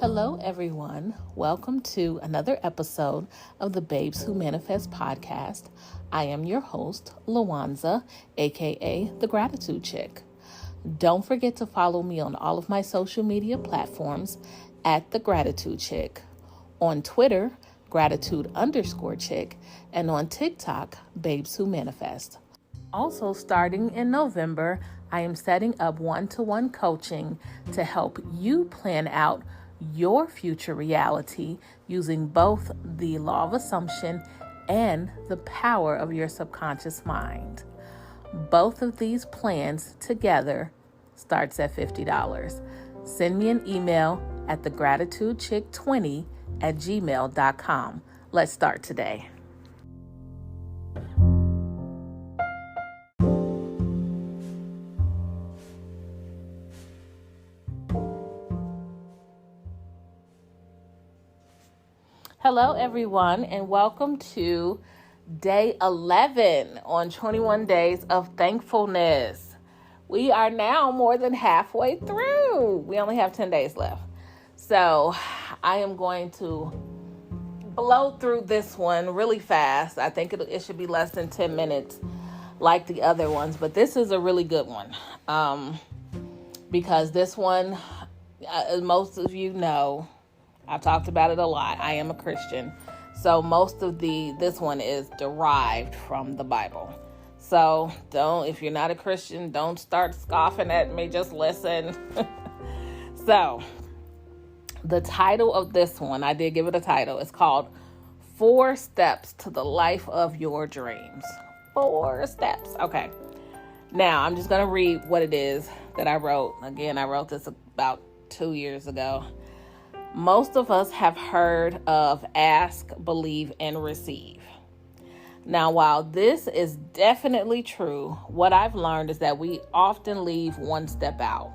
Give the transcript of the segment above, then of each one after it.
Hello, everyone. Welcome to another episode of the Babes Who Manifest podcast. I am your host, 𝗦𝗢𝗖𝗜𝗔𝗟, aka the Gratitude Chick. Don't forget to follow me on all of my social media platforms at the Gratitude Chick. On Twitter, Gratitude_Chick, and on TikTok, Babes Who Manifest. Also, starting in November, I am setting up one-to-one coaching to help you plan out your future reality using both the law of assumption and the power of your subconscious mind. Both of these plans together starts at $50. Send me an email at thegratitudechick20@gmail.com. Let's start today. Hello, everyone, and welcome to day 11 on 21 Days of Thankfulness. We are now more than halfway through. We only have 10 days left. So I am going to blow through this one really fast. I think it should be less than 10 minutes like the other ones, but this is a really good one because this one, as most of you know, I've talked about it a lot. I am a Christian. So most of this one is derived from the Bible. So if you're not a Christian, don't start scoffing at me. Just listen. So the title of this one, I did give it a title. It's called 4 Steps to the Life of Your Dreams. 4 steps. Okay. Now I'm just going to read what it is that I wrote. Again, I wrote this about 2 years ago. Most of us have heard of ask, believe, and receive. Now, while this is definitely true, what I've learned is that we often leave one step out.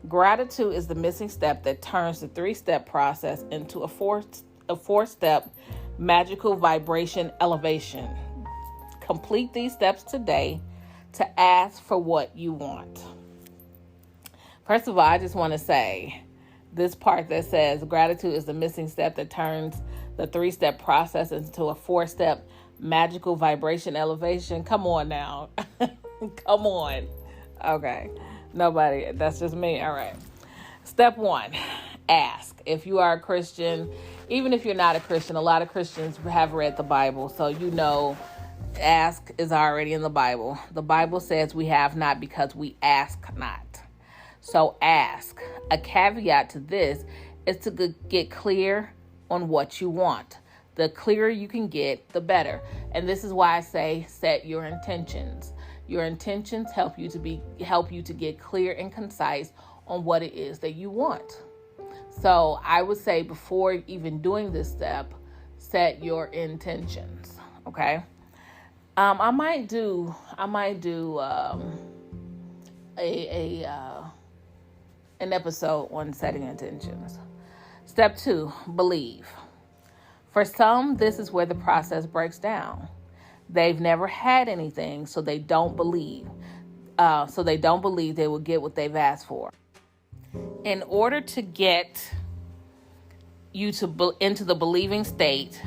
Gratitude is the missing step that turns the 3-step process into a 4-step magical vibration elevation. Complete these steps today to ask for what you want. First of all, I just want to say, this part that says gratitude is the missing step that turns the 3-step process into a 4-step magical vibration elevation. Come on now. Come on. Okay. Nobody. That's just me. All right. Step 1, ask. If you are a Christian, even if you're not a Christian, a lot of Christians have read the Bible. So you know ask is already in the Bible. The Bible says we have not because we ask not. So ask. A caveat to this is to get clear on what you want. The clearer you can get, the better. And this is why I say set your intentions. Your intentions help you to get clear and concise on what it is that you want. So I would say before even doing this step, set your intentions. Okay. I might do an episode on setting intentions. Step 2, believe. For some, this is where the process breaks down. They've never had anything, so they don't believe. They will get what they've asked for. In order to get you into the believing state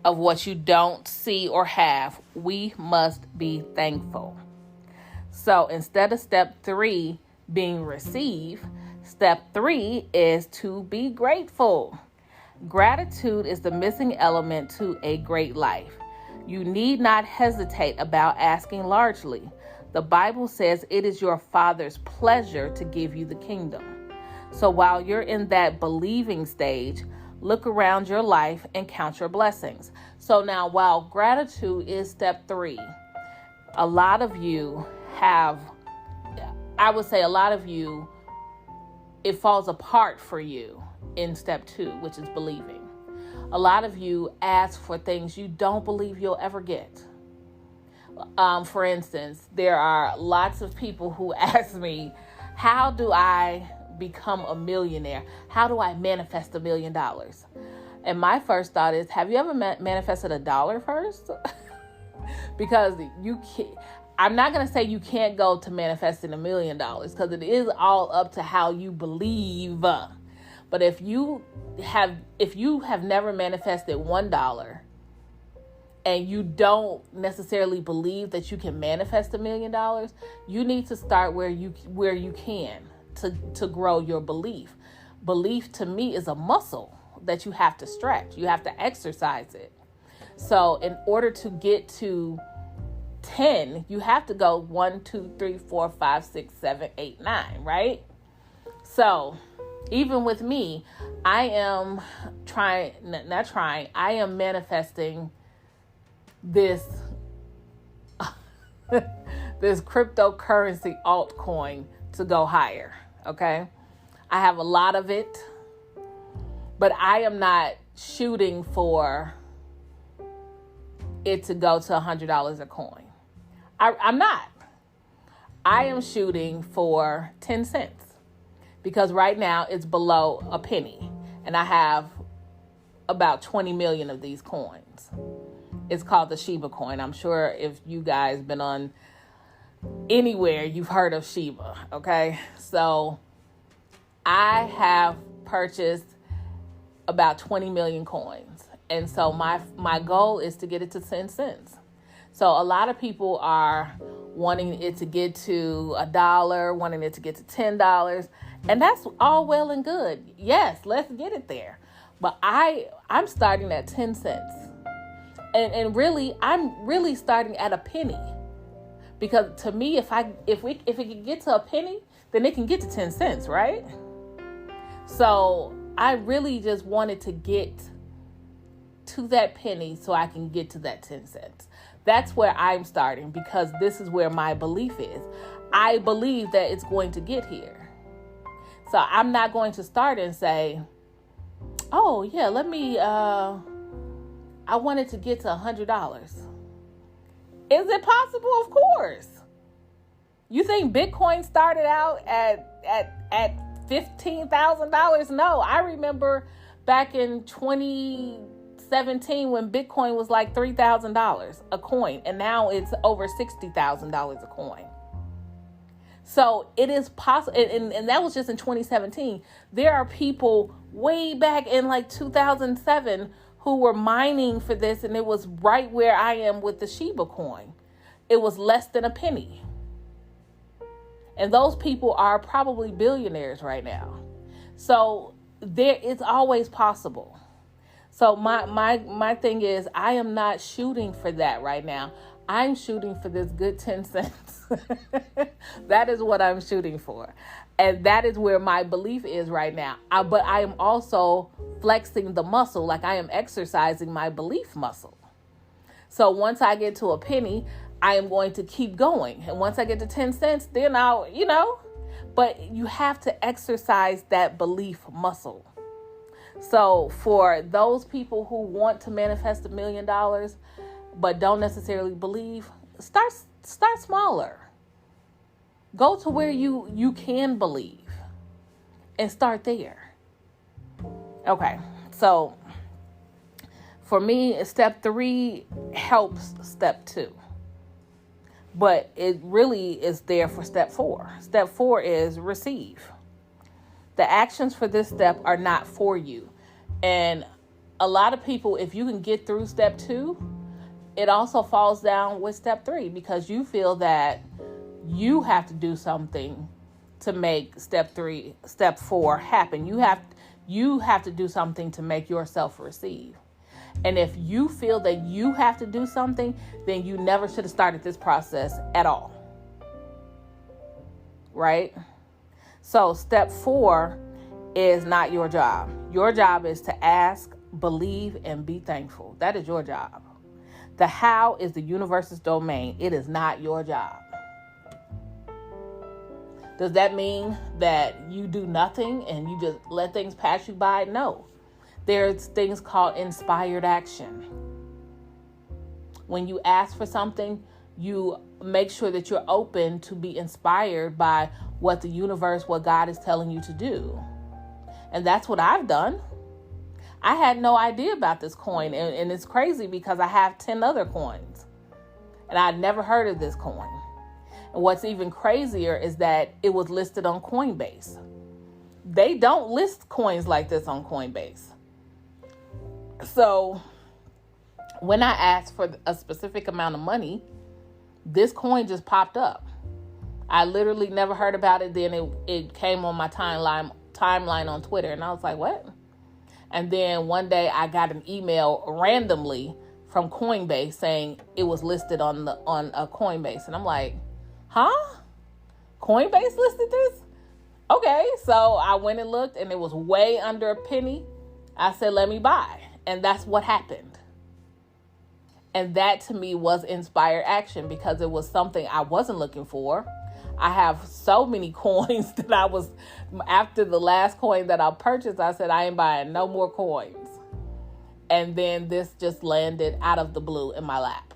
of what you don't see or have, we must be thankful. So instead of step 3, being receive, step 3 is to be grateful. Gratitude is the missing element to a great life. You need not hesitate about asking largely. The Bible says it is your Father's pleasure to give you the kingdom. So while you're in that believing stage, look around your life and count your blessings. So now, while gratitude is step 3, a lot of you, it falls apart for you in step 2, which is believing. A lot of you ask for things you don't believe you'll ever get. For instance, there are lots of people who ask me, how do I become a millionaire? How do I manifest $1 million? And my first thought is, have you ever manifested $1 first? Because you can't. I'm not going to say you can't go to manifesting $1 million because it is all up to how you believe. But if you have never manifested $1 and you don't necessarily believe that you can manifest $1 million, you need to start where you can to grow your belief. Belief to me is a muscle that you have to stretch. You have to exercise it. So in order to get to 10, you have to go 1, 2, 3, 4, 5, 6, 7, 8, 9, right? So even with me, I am I am manifesting this this cryptocurrency altcoin to go higher. Okay. I have a lot of it, but I am not shooting for it to go to $100 a coin. I'm not. I am shooting for 10 cents because right now it's below a penny and I have about 20 million of these coins. It's called the 𝗬𝗑 coin. I'm sure if you guys been on anywhere, you've heard of 𝗬𝗑. Okay. So I have purchased about 20 million coins. And so my goal is to get it to 10 cents. So a lot of people are wanting it to get to $1, wanting it to get to $10. And that's all well and good. Yes, let's get it there. But I'm starting at 10 cents. And really, I'm really starting at a penny. Because to me, if it can get to a penny, then it can get to 10 cents, right? So I really just wanted to get to that penny so I can get to that 10 cents. That's where I'm starting because this is where my belief is. I believe that it's going to get here. So I'm not going to start and say, oh yeah, I wanted to get to $100. Is it possible? Of course. You think Bitcoin started out at $15,000? No, I remember back in 2017 when Bitcoin was like $3,000 a coin, and now it's over $60,000 a coin. So it is possible, and that was just in 2017. There are people way back in like 2007 who were mining for this, and it was right where I am with the 𝗬𝗑 coin. It was less than a penny. And those people are probably billionaires right now. So it's always possible. So my thing is, I am not shooting for that right now. I'm shooting for this good 10 cents. That is what I'm shooting for. And that is where my belief is right now. But I am also flexing the muscle, like I am exercising my belief muscle. So once I get to a penny, I am going to keep going. And once I get to 10 cents, then but you have to exercise that belief muscle. So for those people who want to manifest $1 million, but don't necessarily believe, start smaller. Go to where you can believe and start there. Okay. So for me, step 3 helps step 2. But it really is there for step 4. Step 4 is receive. The actions for this step are not for you. And a lot of people, if you can get through step 2, it also falls down with step 3 because you feel that you have to do something to make step 4 happen. You have to do something to make yourself receive. And if you feel that you have to do something, then you never should have started this process at all. Right? So step 4 is not your job. Your job is to ask, believe, and be thankful. That is your job. The how is the universe's domain. It is not your job. Does that mean that you do nothing and you just let things pass you by? No. There's things called inspired action. When you ask for something, you make sure that you're open to be inspired by what the universe, what God is telling you to do. And that's what I've done. I had no idea about this coin. And it's crazy because I have 10 other coins. And I'd never heard of this coin. And what's even crazier is that it was listed on Coinbase. they don't list coins like this on Coinbase. So when I asked for a specific amount of money, this coin just popped up. I literally never heard about it. Then it came on my timeline on Twitter, and I was like, what? And then one day I got an email randomly from Coinbase saying it was listed on a Coinbase. And I'm like, huh? Coinbase listed this? Okay. So I went and looked, and it was way under a penny. I said, let me buy. And that's what happened. And that to me was inspired action, because it was something I wasn't looking for. I have so many coins that after the last coin that I purchased, I said, I ain't buying no more coins. And then this just landed out of the blue in my lap.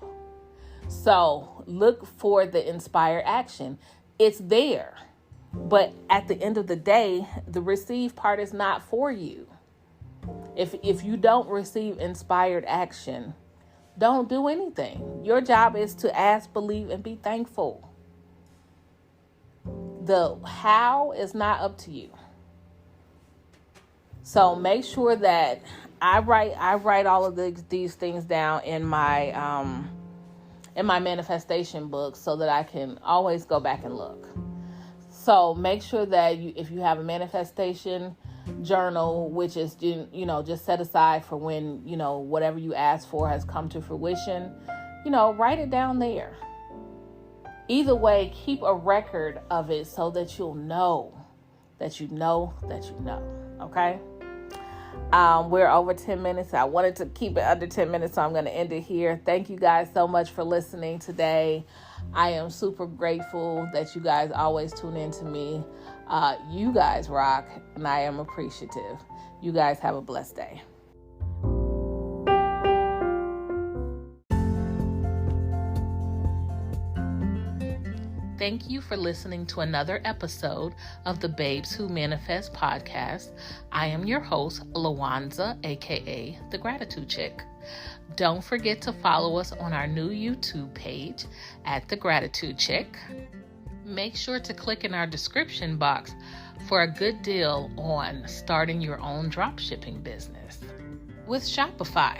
So look for the inspired action. It's there. But at the end of the day, the receive part is not for you. If you don't receive inspired action, don't do anything. Your job is to ask, believe, and be thankful. The how is not up to you. So make sure that I write all of these things down in my manifestation book, so that I can always go back and look. So make sure that if you have a manifestation journal, which is, just set aside for when, whatever you ask for has come to fruition, write it down there. Either way, keep a record of it so that you'll know that you know that you know. Okay? We're over 10 minutes. I wanted to keep it under 10 minutes, so I'm going to end it here. Thank you guys so much for listening today. I am super grateful that you guys always tune in to me. You guys rock, and I am appreciative. You guys have a blessed day. Thank you for listening to another episode of the Babes Who Manifest podcast. I am your host, 𝗦𝗢𝗖𝗜𝗔𝗟, aka the Gratitude Chick. Don't forget to follow us on our new YouTube page at the Gratitude Chick. Make sure to click in our description box for a good deal on starting your own dropshipping business with Shopify.